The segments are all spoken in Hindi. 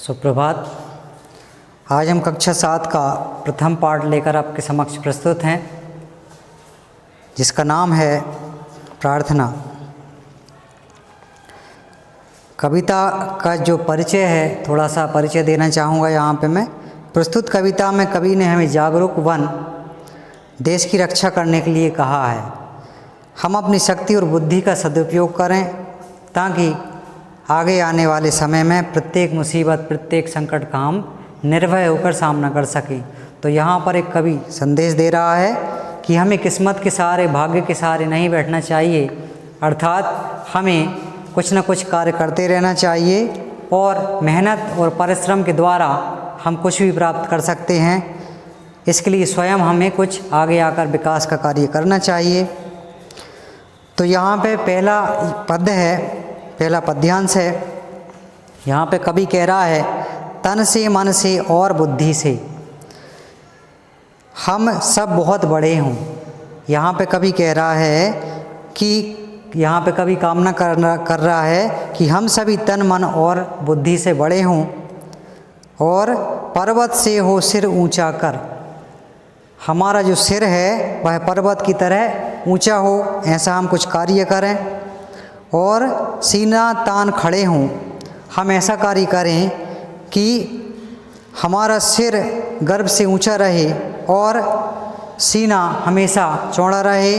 सुप्रभात। आज हम कक्षा 7 का प्रथम पाठ लेकर आपके समक्ष प्रस्तुत हैं, जिसका नाम है प्रार्थना। कविता का जो परिचय है, थोड़ा सा परिचय देना चाहूँगा यहाँ पे मैं। प्रस्तुत कविता में कवि ने हमें जागरूक बन देश की रक्षा करने के लिए कहा है। हम अपनी शक्ति और बुद्धि का सदुपयोग करें ताकि आगे आने वाले समय में प्रत्येक मुसीबत, प्रत्येक संकट का हम निर्भय होकर सामना कर सकें। तो यहाँ पर एक कवि संदेश दे रहा है कि हमें किस्मत के सहारे, भाग्य के सहारे नहीं बैठना चाहिए, अर्थात हमें कुछ न कुछ कार्य करते रहना चाहिए और मेहनत और परिश्रम के द्वारा हम कुछ भी प्राप्त कर सकते हैं। इसके लिए स्वयं हमें कुछ आगे आकर विकास का कार्य करना चाहिए। तो यहाँ पे पहला पद है, पहला पद्यांश है। यहाँ पे कवि कह रहा है, तन से, मन से और बुद्धि से हम सब बहुत बड़े हों। यहाँ पे कवि कह रहा है कि यहाँ पे कवि कामना कर रहा है कि हम सभी तन, मन और बुद्धि से बड़े हों और पर्वत से हो सिर ऊंचा कर। हमारा जो सिर है वह पर्वत की तरह ऊंचा हो, ऐसा हम कुछ कार्य करें और सीना तान खड़े हों। हम ऐसा कार्य करें कि हमारा सिर गर्व से ऊंचा रहे और सीना हमेशा चौड़ा रहे।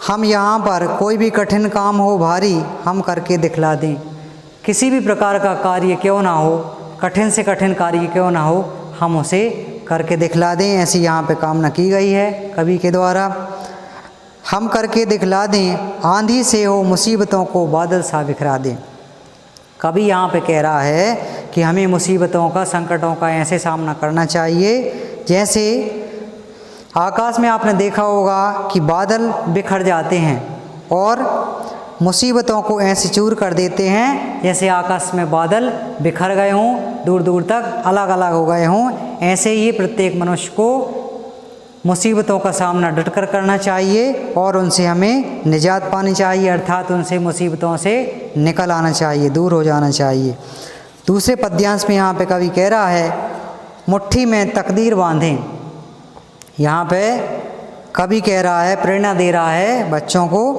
हम यहाँ पर कोई भी कठिन काम हो भारी, हम करके दिखला दें। किसी भी प्रकार का कार्य क्यों ना हो, कठिन से कठिन कार्य क्यों ना हो, हम उसे करके दिखला दें। ऐसी यहाँ पे कामना की गई है कवि के द्वारा। हम करके दिखला दें, आंधी से हो मुसीबतों को बादल सा बिखरा दें। कवि यहाँ पे कह रहा है कि हमें मुसीबतों का, संकटों का ऐसे सामना करना चाहिए जैसे आकाश में आपने देखा होगा कि बादल बिखर जाते हैं और मुसीबतों को ऐसे चूर कर देते हैं जैसे आकाश में बादल बिखर गए हों, दूर दूर तक अलग अलग हो गए हों। ऐसे ही प्रत्येक मनुष्य को मुसीबतों का सामना डटकर करना चाहिए और उनसे हमें निजात पानी चाहिए, अर्थात उनसे मुसीबतों से निकल आना चाहिए, दूर हो जाना चाहिए। दूसरे पद्यांश में यहाँ पे कवि कह रहा है, मुट्ठी में तकदीर बांधें। यहाँ पे कवि कह रहा है, प्रेरणा दे रहा है बच्चों को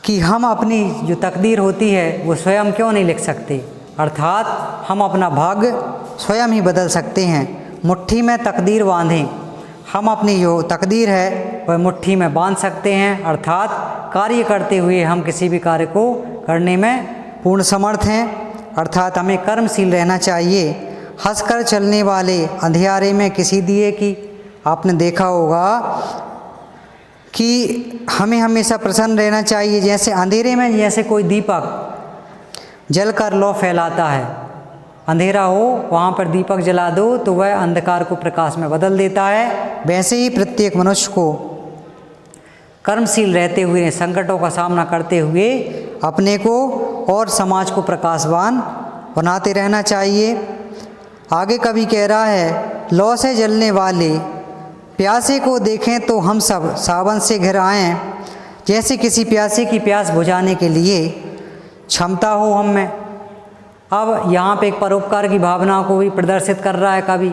कि हम अपनी जो तकदीर होती है वो स्वयं क्यों नहीं लिख सकते, अर्थात हम अपना भाग्य स्वयं ही बदल सकते हैं। मुट्ठी में तकदीर बांधें, हम अपनी जो तकदीर है वह मुट्ठी में बांध सकते हैं, अर्थात कार्य करते हुए हम किसी भी कार्य को करने में पूर्ण समर्थ हैं। अर्थात हमें कर्मशील रहना चाहिए। हंसकर चलने वाले अंधियारे में किसी दिए की, आपने देखा होगा कि हमें हमेशा प्रसन्न रहना चाहिए। जैसे अंधेरे में जैसे कोई दीपक जलकर लौ फैलाता है, अंधेरा हो वहाँ पर दीपक जला दो तो वह अंधकार को प्रकाश में बदल देता है। वैसे ही प्रत्येक मनुष्य को कर्मशील रहते हुए, संकटों का सामना करते हुए अपने को और समाज को प्रकाशवान बनाते रहना चाहिए। आगे कवि कह रहा है, लौ से जलने वाले प्यासे को देखें तो हम सब सावन से घिराएं। जैसे किसी प्यासे की प्यास बुझाने के लिए क्षमता हो हम में। अब यहाँ पे एक परोपकार की भावना को भी प्रदर्शित कर रहा है कवि।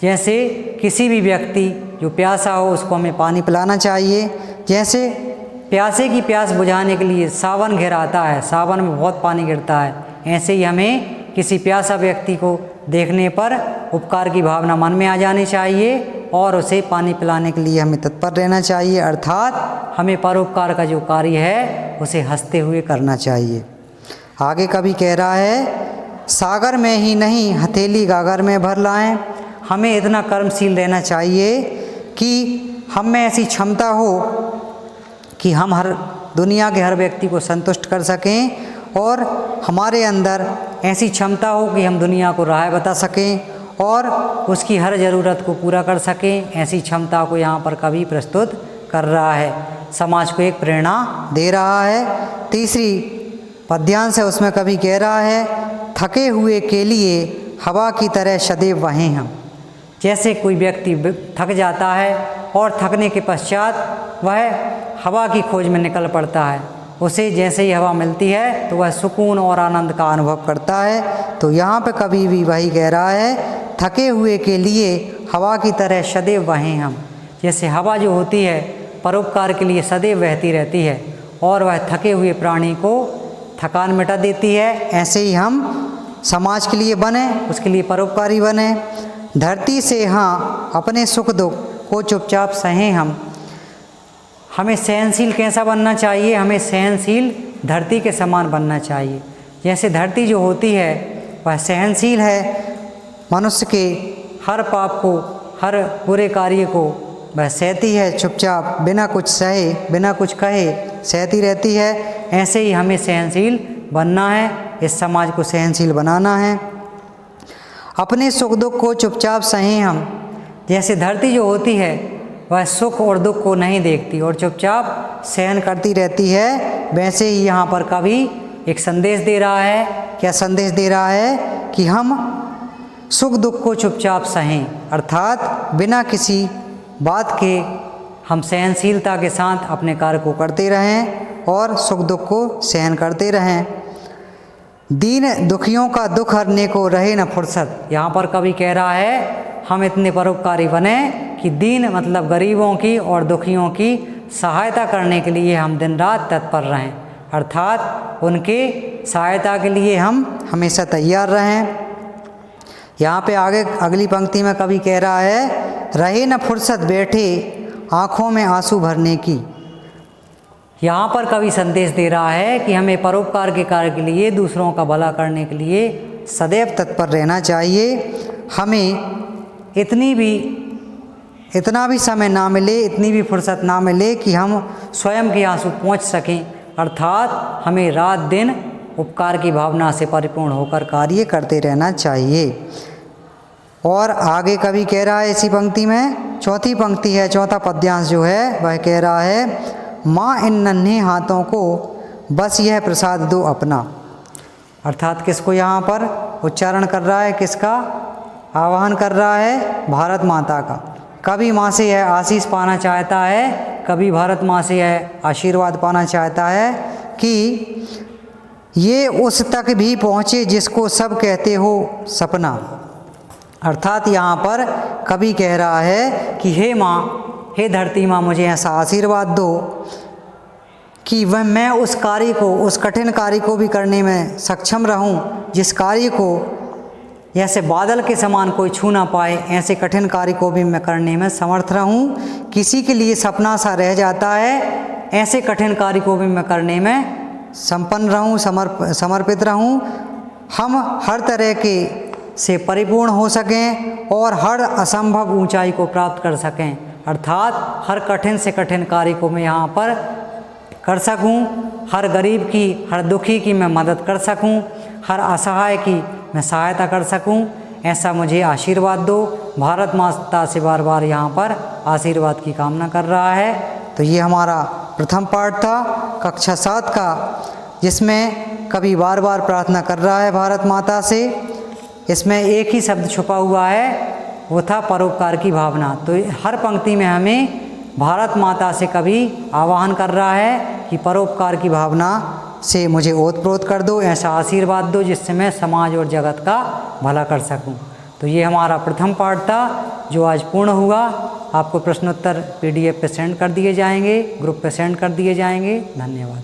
जैसे किसी भी व्यक्ति जो प्यासा हो उसको हमें पानी पिलाना चाहिए। जैसे प्यासे की प्यास बुझाने के लिए सावन घिराता है, सावन में बहुत पानी गिरता है, ऐसे ही हमें किसी प्यासा व्यक्ति को देखने पर उपकार की भावना मन में आ जानी चाहिए और उसे पानी पिलाने के लिए हमें तत्पर रहना चाहिए। अर्थात हमें परोपकार का जो कार्य है उसे हंसते हुए करना चाहिए। आगे कवि कह रहा है, सागर में ही नहीं हथेली गागर में भर लाएं। हमें इतना कर्मशील रहना चाहिए कि हम में ऐसी क्षमता हो कि हम हर दुनिया के हर व्यक्ति को संतुष्ट कर सकें और हमारे अंदर ऐसी क्षमता हो कि हम दुनिया को राह बता सकें और उसकी हर ज़रूरत को पूरा कर सकें। ऐसी क्षमता को यहाँ पर कवि प्रस्तुत कर रहा है, समाज को एक प्रेरणा दे रहा है। तीसरी पद्यांश है, उसमें कवि कह रहा है, थके हुए के लिए हवा की तरह सदैव वहीं हम। जैसे कोई व्यक्ति थक जाता है और थकने के पश्चात वह हवा की खोज में निकल पड़ता है, उसे जैसे ही हवा मिलती है तो वह सुकून और आनंद का अनुभव करता है। तो यहाँ पे कवि भी वही कह रहा है, थके हुए के लिए हवा की तरह सदैव बहें हम। जैसे हवा जो होती है परोपकार के लिए सदैव बहती रहती है और वह थके हुए प्राणी को थकान मिटा देती है, ऐसे ही हम समाज के लिए बने, उसके लिए परोपकारी बने। धरती से हाँ अपने सुख दुख को चुपचाप सहें हम। हमें सहनशील कैसा बनना चाहिए? हमें सहनशील धरती के समान बनना चाहिए। जैसे धरती जो होती है वह सहनशील है, मनुष्य के हर पाप को, हर बुरे कार्य को वह सहती है, चुपचाप बिना कुछ सहे, बिना कुछ कहे सहती रहती है। ऐसे ही हमें सहनशील बनना है, इस समाज को सहनशील बनाना है। अपने सुख दुख को चुपचाप सहें हम। जैसे धरती जो होती है वह सुख और दुख को नहीं देखती और चुपचाप सहन करती रहती है, वैसे ही यहाँ पर कवि एक संदेश दे रहा है। क्या संदेश दे रहा है? कि हम सुख दुख को चुपचाप सहें, अर्थात बिना किसी बात के हम सहनशीलता के साथ अपने कार्य को करते रहें और सुख दुख को सहन करते रहें। दीन दुखियों का दुख हरने को रहे न फुर्सत। यहाँ पर कवि कह रहा है हम इतने परोपकारी बने कि दीन मतलब गरीबों की और दुखियों की सहायता करने के लिए हम दिन रात तत्पर रहें, अर्थात उनके सहायता के लिए हम हमेशा तैयार रहें। यहाँ पे आगे अगली पंक्ति में कवि कह रहा है, रहे न फुर्सत बैठे आँखों में आंसू भरने की। यहाँ पर कवि संदेश दे रहा है कि हमें परोपकार के कार्य के लिए, दूसरों का भला करने के लिए सदैव तत्पर रहना चाहिए। हमें इतना भी समय ना मिले, इतनी भी फुर्सत ना मिले कि हम स्वयं के आंसू पहुँच सकें, अर्थात हमें रात दिन उपकार की भावना से परिपूर्ण होकर कार्य करते रहना चाहिए। और आगे कवि कह रहा है इसी पंक्ति में, चौथी पंक्ति है, चौथा पद्यांश जो है वह कह रहा है, माँ इन नन्हे हाथों को बस यह प्रसाद दो अपना। अर्थात किसको यहाँ पर उच्चारण कर रहा है, किसका आह्वान कर रहा है? भारत माता का। कभी माँ से यह आशीष पाना चाहता है, कभी भारत माँ से यह आशीर्वाद पाना चाहता है कि ये उस तक भी पहुँचे जिसको सब कहते हो सपना। अर्थात यहाँ पर कवि कह रहा है कि हे माँ, हे धरती माँ, मुझे ऐसा आशीर्वाद दो कि वह मैं उस कार्य को, उस कठिन कार्य को भी करने में सक्षम रहूं, जिस कार्य को जैसे बादल के समान कोई छू ना पाए, ऐसे कठिन कार्य को भी मैं करने में समर्थ रहूं। किसी के लिए सपना सा रह जाता है, ऐसे कठिन कार्य को भी मैं करने में संपन्न रहूं, समर्पित रहूं। हम हर तरह के से परिपूर्ण हो सकें और हर असंभव ऊंचाई को प्राप्त कर सकें, अर्थात हर कठिन से कठिन कार्य को मैं यहाँ पर कर सकूं, हर गरीब की, हर दुखी की मैं मदद कर सकूं, हर असहाय की मैं सहायता कर सकूं, ऐसा मुझे आशीर्वाद दो। भारत माता से बार बार यहाँ पर आशीर्वाद की कामना कर रहा है। तो ये हमारा प्रथम पाठ था कक्षा 7 का, जिसमें कवि बार बार प्रार्थना कर रहा है भारत माता से। इसमें एक ही शब्द छुपा हुआ है, वो था परोपकार की भावना। तो हर पंक्ति में हमें भारत माता से कवि आह्वान कर रहा है कि परोपकार की भावना से मुझे ओतप्रोत कर दो, ऐसा आशीर्वाद दो जिससे मैं समाज और जगत का भला कर सकूं। तो ये हमारा प्रथम पाठ था जो आज पूर्ण हुआ। आपको प्रश्नोत्तर PDF पे सेंड कर दिए जाएंगे, ग्रुप पे सेंड कर दिए जाएंगे। धन्यवाद।